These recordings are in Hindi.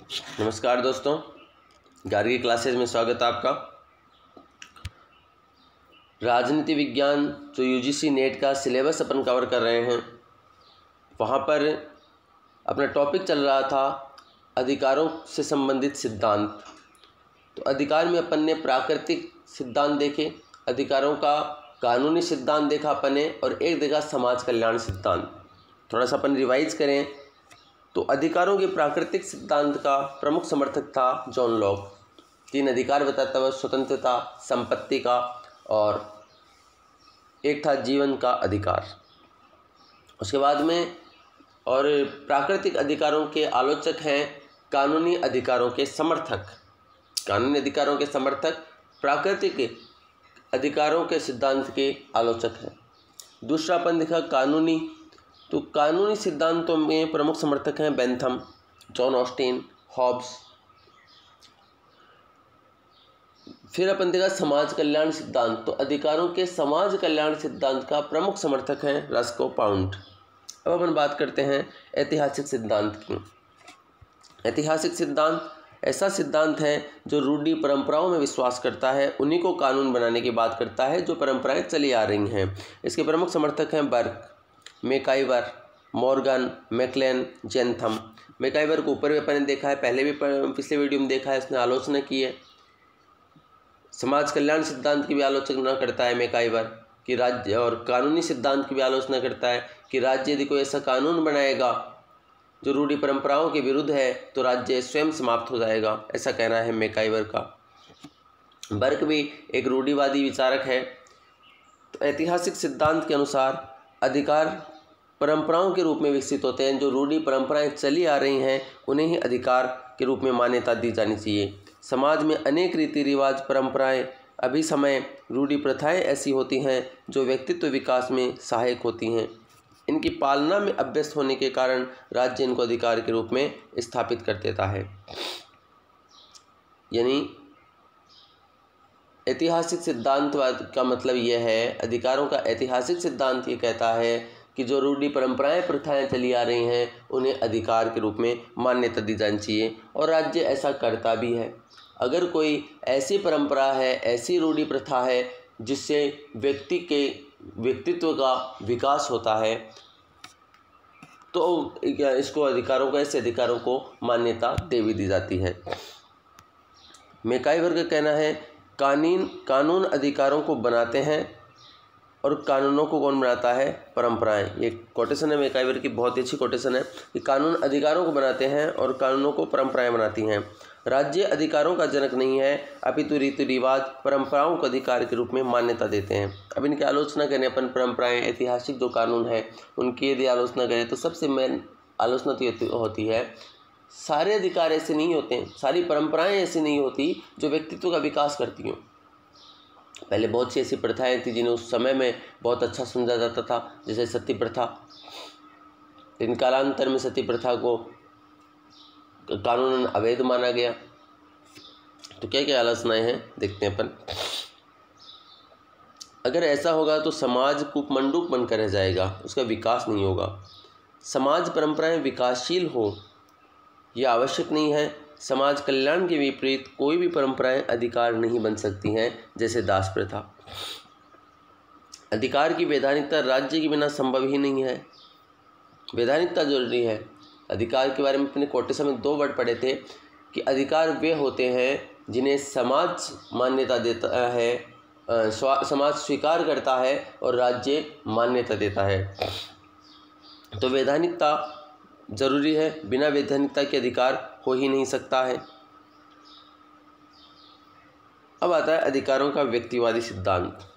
नमस्कार दोस्तों, गार्गी क्लासेज में स्वागत है आपका। राजनीति विज्ञान जो यूजीसी नेट का सिलेबस अपन कवर कर रहे हैं, वहाँ पर अपना टॉपिक चल रहा था अधिकारों से संबंधित सिद्धांत। तो अधिकार में अपन ने प्राकृतिक सिद्धांत देखे, अधिकारों का कानूनी सिद्धांत देखा अपन ने, और एक देखा समाज कल्याण सिद्धांत। थोड़ा सा अपन रिवाइज करें तो अधिकारों के प्राकृतिक सिद्धांत का प्रमुख समर्थक था जॉन लॉक। 3 अधिकार बताता हुआ, स्वतंत्रता, संपत्ति का और एक था जीवन का अधिकार। उसके बाद में और प्राकृतिक अधिकारों के आलोचक हैं कानूनी अधिकारों के समर्थक। कानूनी अधिकारों के समर्थक प्राकृतिक अधिकारों के सिद्धांत के आलोचक हैं। दूसरा अपन देखा कानूनी, तो कानूनी सिद्धांतों में प्रमुख समर्थक हैं बेंथम, जॉन ऑस्टिन, हॉब्स। फिर अपन देखा समाज कल्याण सिद्धांत, तो अधिकारों के समाज कल्याण सिद्धांत का प्रमुख समर्थक हैं रस्को पाउंड। अब अपन बात करते हैं ऐतिहासिक सिद्धांत की। ऐतिहासिक सिद्धांत ऐसा सिद्धांत है जो रूढ़ि परंपराओं में विश्वास करता है, उन्हीं को कानून बनाने की बात करता है जो परंपराएं चली आ रही हैं। इसके प्रमुख समर्थक हैं बर्क, मैकाइवर, मॉर्गन, मैकलेन, जेनथम। मैकाइवर को ऊपर भी अपन ने देखा है, पहले भी पिछले वीडियो में देखा है, इसने आलोचना की है। समाज कल्याण सिद्धांत की भी आलोचना करता है मैकाइवर कि राज्य, और कानूनी सिद्धांत की भी आलोचना करता है कि राज्य यदि कोई ऐसा कानून बनाएगा जो रूढ़ि परंपराओं के विरुद्ध है तो राज्य स्वयं समाप्त हो जाएगा, ऐसा कहना है मैकाइवर का। बर्क भी एक रूढ़िवादी विचारक है। तो ऐतिहासिक सिद्धांत के अनुसार अधिकार परंपराओं के रूप में विकसित होते हैं, जो रूढ़ि परंपराएं चली आ रही हैं उन्हें ही अधिकार के रूप में मान्यता दी जानी चाहिए। समाज में अनेक रीति रिवाज, परंपराएं, अभिसमय, रूढ़ि प्रथाएं ऐसी होती हैं जो व्यक्तित्व विकास में सहायक होती हैं। इनकी पालना में अभ्यस्त होने के कारण राज्य इनको अधिकार के रूप में स्थापित कर देता है। यानी ऐतिहासिक सिद्धांतवाद का मतलब यह है, अधिकारों का ऐतिहासिक सिद्धांत ये कहता है कि जो रूढ़ि परंपराएं, प्रथाएं चली आ रही हैं उन्हें अधिकार के रूप में मान्यता दी जानी चाहिए, और राज्य ऐसा करता भी है। अगर कोई ऐसी परंपरा है, ऐसी रूढ़ि प्रथा है जिससे व्यक्ति के व्यक्तित्व का विकास होता है, तो इसको अधिकारों का, ऐसे अधिकारों को मान्यता दे भी दी जाती है। मैकाइवर का कहना है कानून अधिकारों को बनाते हैं और कानूनों को कौन बनाता है? परंपराएं। ये कोटेशन है मैकाइवर की, बहुत ही अच्छी कोटेशन है कि कानून अधिकारों को बनाते हैं और कानूनों को परंपराएं बनाती हैं। राज्य अधिकारों का जनक नहीं है, अपितु रीति रिवाज, परंपराओं को अधिकार के रूप में मान्यता देते हैं। अब इनकी आलोचना करें अपन, परंपराएं, ऐतिहासिक जो कानून है उनकी यदि आलोचना करें तो सबसे मेन आलोचना तो होती है सारे अधिकार ऐसे नहीं होते हैं, सारी परंपराएं ऐसी नहीं होती जो व्यक्तित्व का विकास करती हों। पहले बहुत सी ऐसी प्रथाएं थी जिन्हें उस समय में बहुत अच्छा समझा जाता था, जैसे सती प्रथा। लेकिन कालांतर में सती प्रथा को कानूनन अवैध माना गया। तो क्या क्या आलोचनाएं हैं देखते हैं अपन। अगर ऐसा होगा तो समाज कूपमंडूक बनकर रह जाएगा, उसका विकास नहीं होगा। समाज परंपराएं विकासशील हो यह आवश्यक नहीं है। समाज कल्याण के विपरीत कोई भी परंपराएं अधिकार नहीं बन सकती हैं, जैसे दास प्रथा। अधिकार की वैधानिकता राज्य के बिना संभव ही नहीं है। वैधानिकता जरूरी है। अधिकार के बारे में अपने कोटेशन में 2 वर्ड पढ़े थे कि अधिकार वे होते हैं जिन्हें समाज मान्यता देता है, समाज स्वीकार करता है और राज्य मान्यता देता है। तो वैधानिकता जरूरी है, बिना वैधानिकता के अधिकार हो ही नहीं सकता है। अब आता है अधिकारों का व्यक्तिवादी सिद्धांत।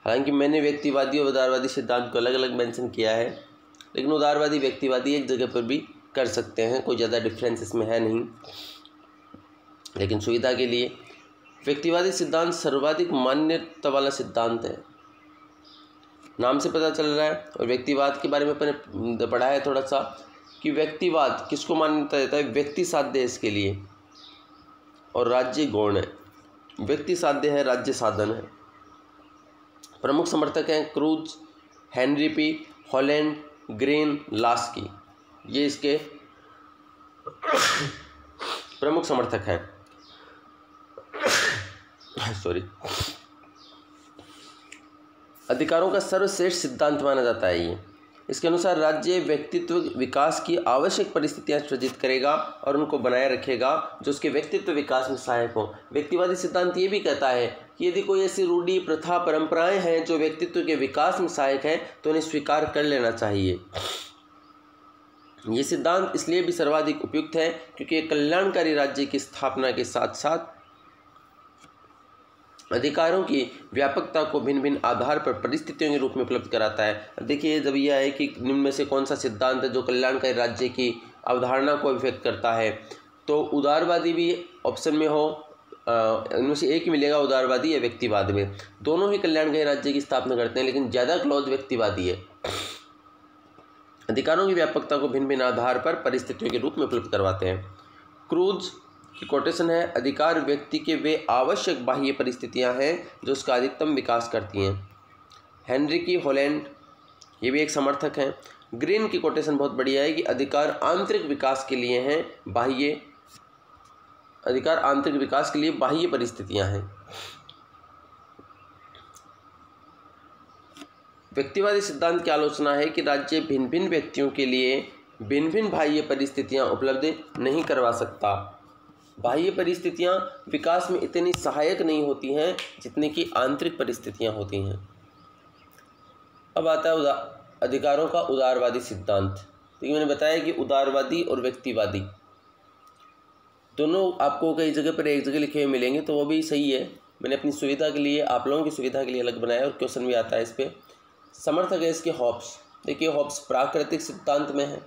हालांकि मैंने व्यक्तिवादी और उदारवादी सिद्धांत को अलग अलग मेंशन किया है, लेकिन उदारवादी व्यक्तिवादी एक जगह पर भी कर सकते हैं, कोई ज़्यादा डिफरेंस इसमें है नहीं। लेकिन सुविधा के लिए व्यक्तिवादी सिद्धांत सर्वाधिक मान्यता वाला सिद्धांत है, नाम से पता चल रहा है। और व्यक्तिवाद के बारे में अपने पढ़ा है थोड़ा सा कि व्यक्तिवाद किसको मान्यता देता है? व्यक्ति साध्य है इसके लिए, और राज्य गौण है। व्यक्ति साध्य है, राज्य साधन है। प्रमुख समर्थक हैं cruise, Henry P, Holland, green, Laski. ये इसके प्रमुख समर्थक हैं। सॉरी, अधिकारों का सर्वश्रेष्ठ सिद्धांत माना जाता है ये। इसके अनुसार राज्य व्यक्तित्व विकास की आवश्यक परिस्थितियां सृजित करेगा और उनको बनाए रखेगा जो उसके व्यक्तित्व विकास में सहायक हो। व्यक्तिवादी सिद्धांत ये भी कहता है कि यदि कोई ऐसी रूढ़ि, प्रथा, परंपराएं हैं जो व्यक्तित्व के विकास में सहायक हैं तो उन्हें स्वीकार कर लेना चाहिए। ये सिद्धांत इसलिए भी सर्वाधिक उपयुक्त है क्योंकि कल्याणकारी राज्य की स्थापना के साथ साथ अधिकारों की व्यापकता को भिन्न भिन्न आधार पर परिस्थितियों के रूप में उपलब्ध कराता है। देखिए, जब यह है कि निम्न में से कौन सा सिद्धांत है जो कल्याणकारी राज्य की अवधारणा को व्यक्त करता है, तो उदारवादी भी ऑप्शन में हो, इनमें से एक ही मिलेगा, उदारवादी या व्यक्तिवाद में। दोनों ही कल्याणकारी राज्य की स्थापना करते हैं, लेकिन ज़्यादा क्लॉज व्यक्तिवादी है। अधिकारों की व्यापकता को भिन्न भिन्न आधार पर परिस्थितियों के रूप में उपलब्ध करवाते हैं। क्रूज की कोटेशन है, अधिकार व्यक्ति के वे आवश्यक बाह्य परिस्थितियां हैं जो उसका अधिकतम विकास करती हैं। हेनरी की हॉलैंड ये भी एक समर्थक हैं। ग्रीन की कोटेशन बहुत बढ़िया है कि अधिकार आंतरिक विकास के लिए हैं, बाह्य अधिकार आंतरिक विकास के लिए बाह्य परिस्थितियां हैं। व्यक्तिवादी सिद्धांत की आलोचना है कि राज्य भिन्न भिन्न व्यक्तियों के लिए भिन्न भिन्न बाह्य परिस्थितियां उपलब्ध नहीं करवा सकता। बाह्य परिस्थितियां विकास में इतनी सहायक नहीं होती हैं जितनी कि आंतरिक परिस्थितियां होती हैं। अब आता है अधिकारों का उदारवादी सिद्धांत। तो मैंने बताया कि उदारवादी और व्यक्तिवादी दोनों आपको कई जगह पर एक जगह लिखे हुए मिलेंगे, तो वो भी सही है। मैंने अपनी सुविधा के लिए, आप लोगों की सुविधा के लिए अलग बनाया और क्वेश्चन भी आता है इस पर। समर्थक है इसके हॉब्स। देखिए, हॉब्स प्राकृतिक सिद्धांत में है,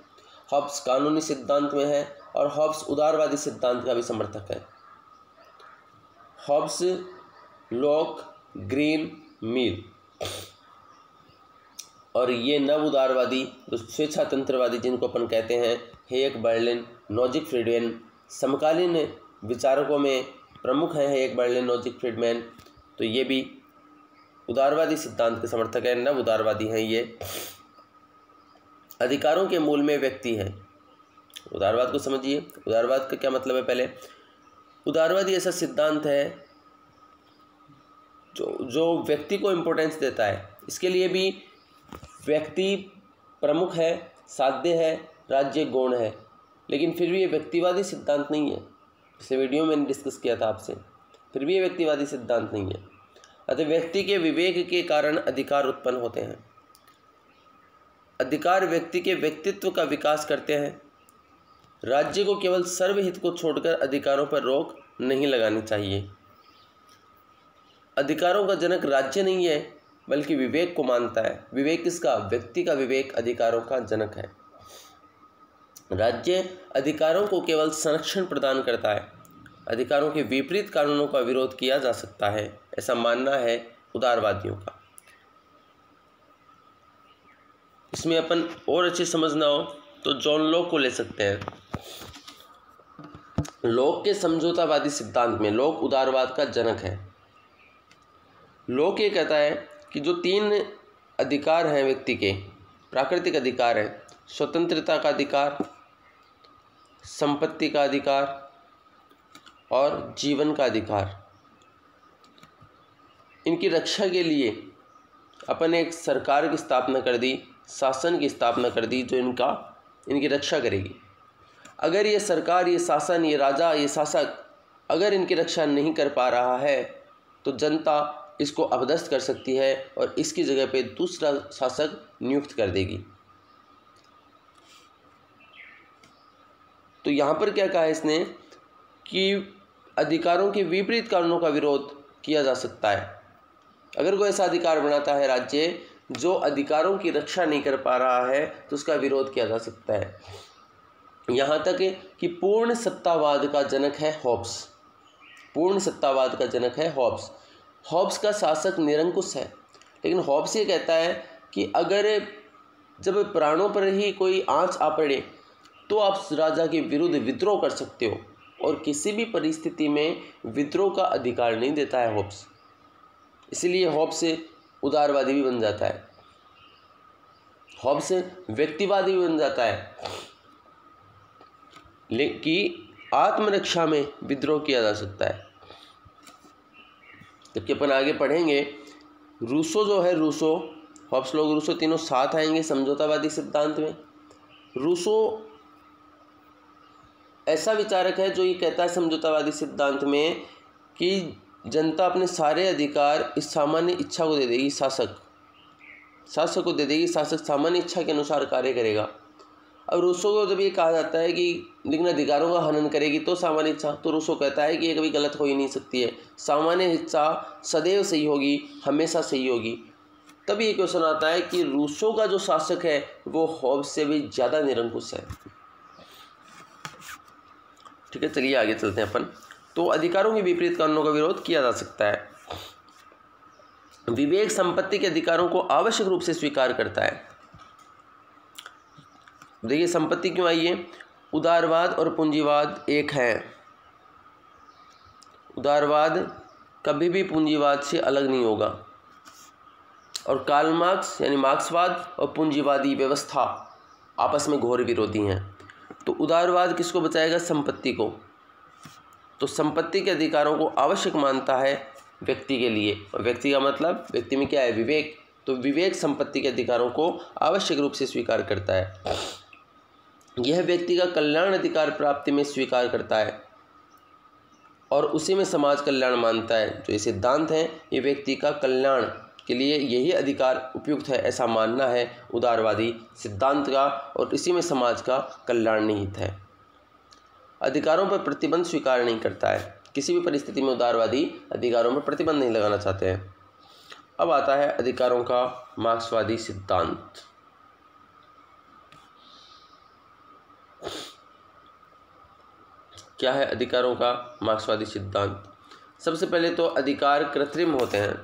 हॉब्स कानूनी सिद्धांत में है और हॉब्स उदारवादी सिद्धांत का भी समर्थक है। हॉब्स, लॉक, ग्रीन, मिल और ये नव उदारवादी जो स्वेच्छातंत्रवादी जिनको अपन कहते हैं, हेयक, बर्लिन, नोजिक, फ्रीडमैन, समकालीन विचारकों में प्रमुख हैं हेयक, बर्लिन, नोजिक, फ्रीडमैन। तो ये भी उदारवादी सिद्धांत के समर्थक हैं, नव उदारवादी हैं ये। अधिकारों के मूल में व्यक्ति है। उदारवाद को समझिए, उदारवाद का क्या मतलब है। पहले, उदारवादी ऐसा सिद्धांत है जो व्यक्ति को इम्पोर्टेंस देता है। इसके लिए भी व्यक्ति प्रमुख है, साध्य है, राज्य गौण है, लेकिन फिर भी ये व्यक्तिवादी सिद्धांत नहीं है। पिछले वीडियो में मैंने डिस्कस किया था आपसे, फिर भी ये व्यक्तिवादी सिद्धांत नहीं है। अतः व्यक्ति के विवेक के कारण अधिकार उत्पन्न होते हैं। अधिकार व्यक्ति के व्यक्तित्व का विकास करते हैं। राज्य को केवल सर्वहित को छोड़कर अधिकारों पर रोक नहीं लगानी चाहिए। अधिकारों का जनक राज्य नहीं है बल्कि विवेक को मानता है। विवेक किसका? व्यक्ति का विवेक अधिकारों का जनक है। राज्य अधिकारों को केवल संरक्षण प्रदान करता है। अधिकारों के विपरीत कानूनों का विरोध किया जा सकता है, ऐसा मानना है उदारवादियों का। इसमें अपन और अच्छे समझना हो तो जॉन लॉक को ले सकते हैं। लॉक के समझौतावादी सिद्धांत में लॉक उदारवाद का जनक है। लॉक ये कहता है कि जो 3 अधिकार हैं व्यक्ति के, प्राकृतिक अधिकार हैं, स्वतंत्रता का अधिकार, संपत्ति का अधिकार और जीवन का अधिकार, इनकी रक्षा के लिए अपन एक सरकार की स्थापना कर दी, शासन की स्थापना कर दी जो इनकी रक्षा करेगी। अगर ये सरकार, ये शासन, ये राजा, ये शासक अगर इनकी रक्षा नहीं कर पा रहा है तो जनता इसको अपदस्थ कर सकती है और इसकी जगह पे दूसरा शासक नियुक्त कर देगी। तो यहाँ पर क्या कहा है इसने कि अधिकारों के विपरीत कानूनों का विरोध किया जा सकता है। अगर कोई ऐसा अधिकार बनाता है राज्य जो अधिकारों की रक्षा नहीं कर पा रहा है तो उसका विरोध किया जा सकता है। यहाँ तक कि पूर्ण सत्तावाद का जनक है हॉब्स। पूर्ण सत्तावाद का जनक है हॉब्स। हॉब्स का शासक निरंकुश है, लेकिन हॉब्स ये कहता है कि अगर जब प्राणों पर ही कोई आंच आ पड़े तो आप राजा के विरुद्ध विद्रोह कर सकते हो, और किसी भी परिस्थिति में विद्रोह का अधिकार नहीं देता है हॉब्स। इसीलिए हॉब्स उदारवादी भी बन जाता है, हॉब्स व्यक्तिवादी भी बन जाता है। कि आत्मरक्षा में विद्रोह किया जा सकता है। जबकि अपन आगे पढ़ेंगे रूसो जो है, रूसो, हॉब्स, लोग, रूसो तीनों साथ आएंगे समझौतावादी सिद्धांत में। रूसो ऐसा विचारक है जो ये कहता है समझौतावादी सिद्धांत में कि जनता अपने सारे अधिकार इस सामान्य इच्छा को दे देगी, शासक को दे देगी, शासक सामान्य इच्छा के अनुसार कार्य करेगा। अब रूसो को जब ये कहा जाता है कि लेकिन अधिकारों का हनन करेगी तो सामान्य इच्छा, तो रूसो कहता है कि ये कभी गलत हो ही नहीं सकती है, सामान्य इच्छा सदैव सही होगी, हमेशा सही होगी। तब ये क्वेश्चन आता है कि रूसो का जो शासक है वो हॉब्स से भी ज़्यादा निरंकुश है। ठीक है, चलिए आगे चलते हैं अपन। तो अधिकारों के विपरीत कानूनों का विरोध किया जा सकता है। विवेक संपत्ति के अधिकारों को आवश्यक रूप से स्वीकार करता है। देखिए संपत्ति क्यों आई है, उदारवाद और पूंजीवाद एक हैं। उदारवाद कभी भी पूंजीवाद से अलग नहीं होगा, और कार्ल मार्क्स यानी मार्क्सवाद और पूंजीवादी व्यवस्था आपस में घोर विरोधी हैं। तो उदारवाद किसको बचाएगा, संपत्ति को। तो संपत्ति के अधिकारों को आवश्यक मानता है व्यक्ति के लिए, और व्यक्ति का मतलब व्यक्ति में क्या है, विवेक। तो विवेक संपत्ति के अधिकारों को आवश्यक रूप से स्वीकार करता है। यह व्यक्ति का कल्याण अधिकार प्राप्ति में स्वीकार करता है और उसी में समाज कल्याण मानता है। जो ये सिद्धांत हैं ये व्यक्ति का कल्याण के लिए यही अधिकार उपयुक्त है ऐसा मानना है उदारवादी सिद्धांत का, और इसी में समाज का कल्याण निहित है। अधिकारों पर प्रतिबंध स्वीकार नहीं करता है, किसी भी परिस्थिति में उदारवादी अधिकारों पर प्रतिबंध नहीं लगाना चाहते हैं। अब आता है अधिकारों का मार्क्सवादी सिद्धांत। क्या है अधिकारों का मार्क्सवादी सिद्धांत? सबसे पहले तो अधिकार कृत्रिम होते हैं।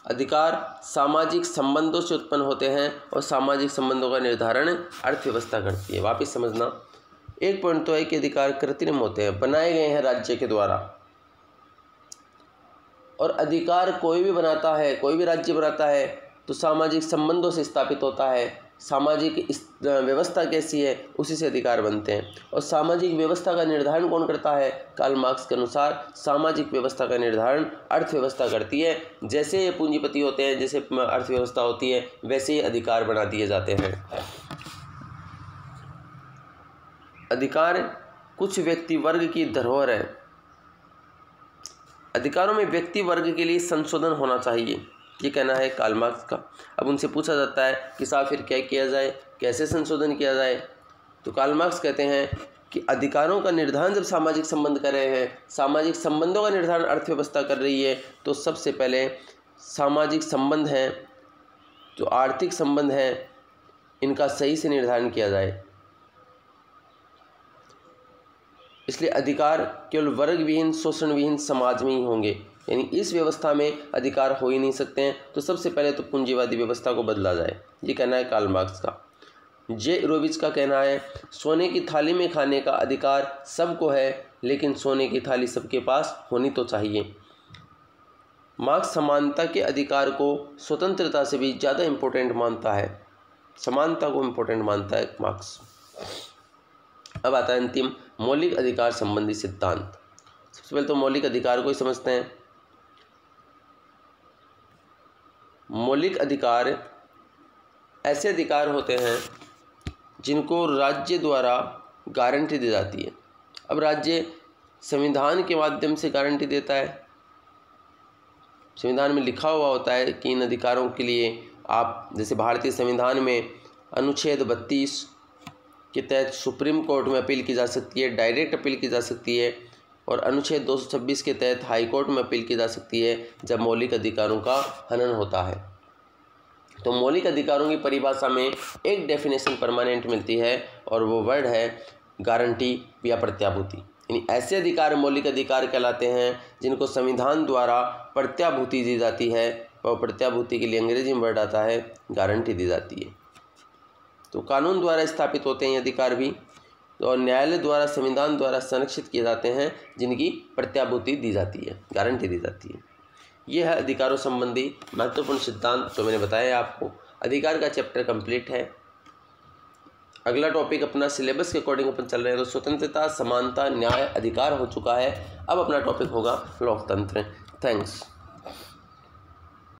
अधिकार सामाजिक संबंधों से उत्पन्न होते हैं और सामाजिक संबंधों का निर्धारण अर्थव्यवस्था करती है। वापस समझना, एक पॉइंट तो है कि अधिकार कृत्रिम होते हैं, बनाए गए हैं राज्य के द्वारा, और अधिकार कोई भी बनाता है, कोई भी राज्य बनाता है तो सामाजिक संबंधों से स्थापित होता है। सामाजिक व्यवस्था कैसी है उसी से अधिकार बनते हैं। और सामाजिक व्यवस्था का निर्धारण कौन करता है? कार्ल मार्क्स के अनुसार सामाजिक व्यवस्था का निर्धारण अर्थव्यवस्था करती है। जैसे ये पूंजीपति होते हैं, जैसे अर्थव्यवस्था होती है, वैसे ही अधिकार बना दिए जाते हैं। अधिकार कुछ व्यक्ति वर्ग की धरोहर है। अधिकारों में व्यक्ति वर्ग के लिए संशोधन होना चाहिए, ये कहना है कार्ल मार्क्स का। अब उनसे पूछा जाता है कि साहब फिर क्या किया जाए, कैसे संशोधन किया जाए? तो कार्ल मार्क्स कहते हैं कि अधिकारों का निर्धारण जब सामाजिक संबंध कर रहे हैं, सामाजिक संबंधों का निर्धारण अर्थव्यवस्था कर रही है, तो सबसे पहले सामाजिक संबंध हैं, जो आर्थिक संबंध हैं, इनका सही से निर्धारण किया जाए। इसलिए अधिकार केवल वर्ग विहीन, शोषण विहीन समाज में ही होंगे, यानी इस व्यवस्था में अधिकार हो ही नहीं सकते हैं। तो सबसे पहले तो पूंजीवादी व्यवस्था को बदला जाए, ये कहना है कार्ल मार्क्स का। जे इरोविच का कहना है सोने की थाली में खाने का अधिकार सबको है, लेकिन सोने की थाली सबके पास होनी तो चाहिए। मार्क्स समानता के अधिकार को स्वतंत्रता से भी ज़्यादा इम्पोर्टेंट मानता है, समानता को इम्पोर्टेंट मानता है मार्क्स। अब आता है अंतिम मौलिक अधिकार संबंधी सिद्धांत। सबसे पहले तो मौलिक अधिकार को ही समझते हैं। मौलिक अधिकार ऐसे अधिकार होते हैं जिनको राज्य द्वारा गारंटी दी जाती है। अब राज्य संविधान के माध्यम से गारंटी देता है। संविधान में लिखा हुआ होता है कि इन अधिकारों के लिए आप, जैसे भारतीय संविधान में अनुच्छेद 32 के तहत सुप्रीम कोर्ट में अपील की जा सकती है, डायरेक्ट अपील की जा सकती है, और अनुच्छेद 226 के तहत हाई कोर्ट में अपील की जा सकती है जब मौलिक अधिकारों का हनन होता है। तो मौलिक अधिकारों की परिभाषा में एक डेफिनेशन परमानेंट मिलती है, और वो वर्ड है गारंटी या प्रत्याभूति। यानी ऐसे अधिकार मौलिक अधिकार कहलाते हैं जिनको संविधान द्वारा प्रत्याभूति दी जाती है, और प्रत्याभूति के लिए अंग्रेजी में वर्ड आता है गारंटी दी जाती है। तो कानून द्वारा स्थापित होते हैं ये अधिकार भी, और न्यायालय द्वारा, संविधान द्वारा संरक्षित किए जाते हैं जिनकी प्रत्याभूति दी जाती है, गारंटी दी जाती है। यह है अधिकारों संबंधी महत्वपूर्ण सिद्धांत जो मैंने बताया आपको। अधिकार का चैप्टर कंप्लीट है। अगला टॉपिक अपना सिलेबस के अकॉर्डिंग अपन चल रहे हैं, तो स्वतंत्रता, समानता, न्याय, अधिकार हो चुका है। अब अपना टॉपिक होगा लोकतंत्र। थैंक्स।